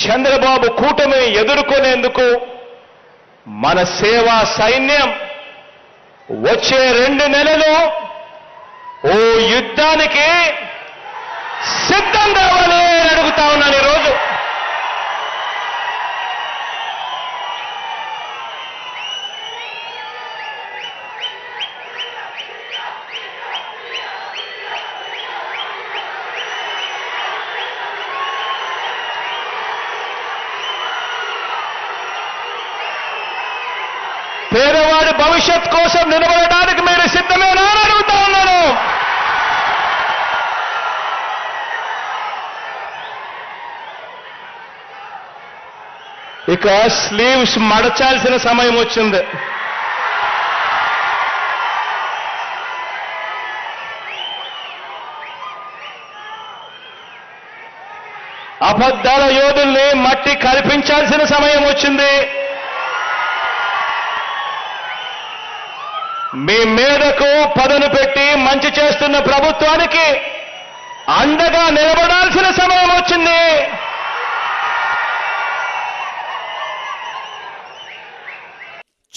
చంద్రబాబు కూటమిని ఎదుర్కొనేందుకు మన సేవా సైన్యం వచ్చే 2 నెలలు ఓ యుద్ధానికి సిద్ధం కావాలి అని అడుగుతా ఉన్నాను ఈరోజు. పేదవాడి భవిష్యత్ కోసం నిలబడడానికి మీరు సిద్ధమేనా అని అడుగుతా ఉన్నాను. ఇక స్లీవ్స్ మడచాల్సిన సమయం వచ్చింది. అబద్ధాల యోధుల్ని మట్టి కల్పించాల్సిన సమయం వచ్చింది. మీ మీదకు పదును పెట్టి మంచి చేస్తున్న ప్రభుత్వానికి అండగా నిలబడాల్సిన సమయం వచ్చింది.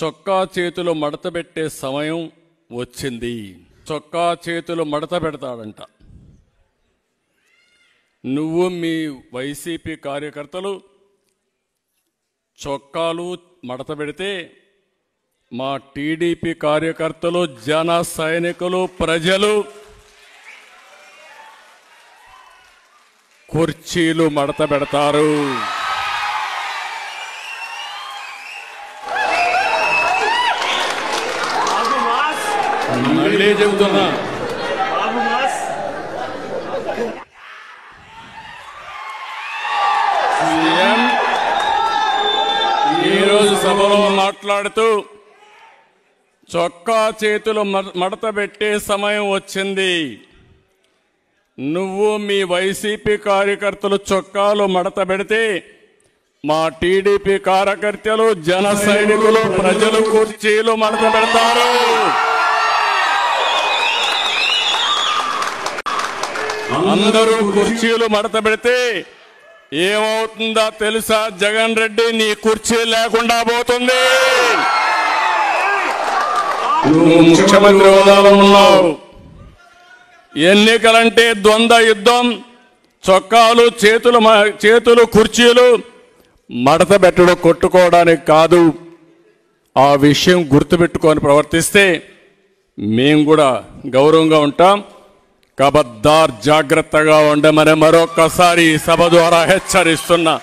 చొక్కా చేతులు మడత పెట్టే సమయం వచ్చింది. చొక్కా చేతులు మడత పెడతాడంట. నువ్వు మీ వైసీపీ కార్యకర్తలు చొక్కాలు మడత పెడితే మా టీడీపీ కార్యకర్తలు, జన సైనికులు, ప్రజలు కుర్చీలు మడత పెడతారు. మళ్ళీ చెబుతున్నా, సీఎం ఈరోజు సభలో మాట్లాడుతూ చొక్కా చేతులు మడత పెట్టే సమయం వచ్చింది. నువ్వు మీ వైసీపీ కార్యకర్తలు చొక్కాలు మడత పెడితే మా టీడీపీ కార్యకర్తలు, జన సైనికులు, ప్రజలు కుర్చీలు మడత పెడతారు. అందరూ కుర్చీలు మడత పెడితే ఏమవుతుందో తెలుసా? జగన్ రెడ్డి నీ కుర్చీ లేకుండా పోతుంది. నువ్వు ముఖ్యమంత్రి హోదాలో ఉన్నావు. ఎన్నికలంటే ద్వంద్వ యుద్ధం. చొక్కాలు చేతులు కుర్చీలు మడత పెట్టడం కొట్టుకోవడానికి కాదు. ఆ విషయం గుర్తుపెట్టుకొని ప్రవర్తిస్తే మేము కూడా గౌరవంగా ఉంటాం. కబద్దార్ జాగ్రత్తగా ఉండమని మరొక్కసారి సభ ద్వారా హెచ్చరిస్తున్నా.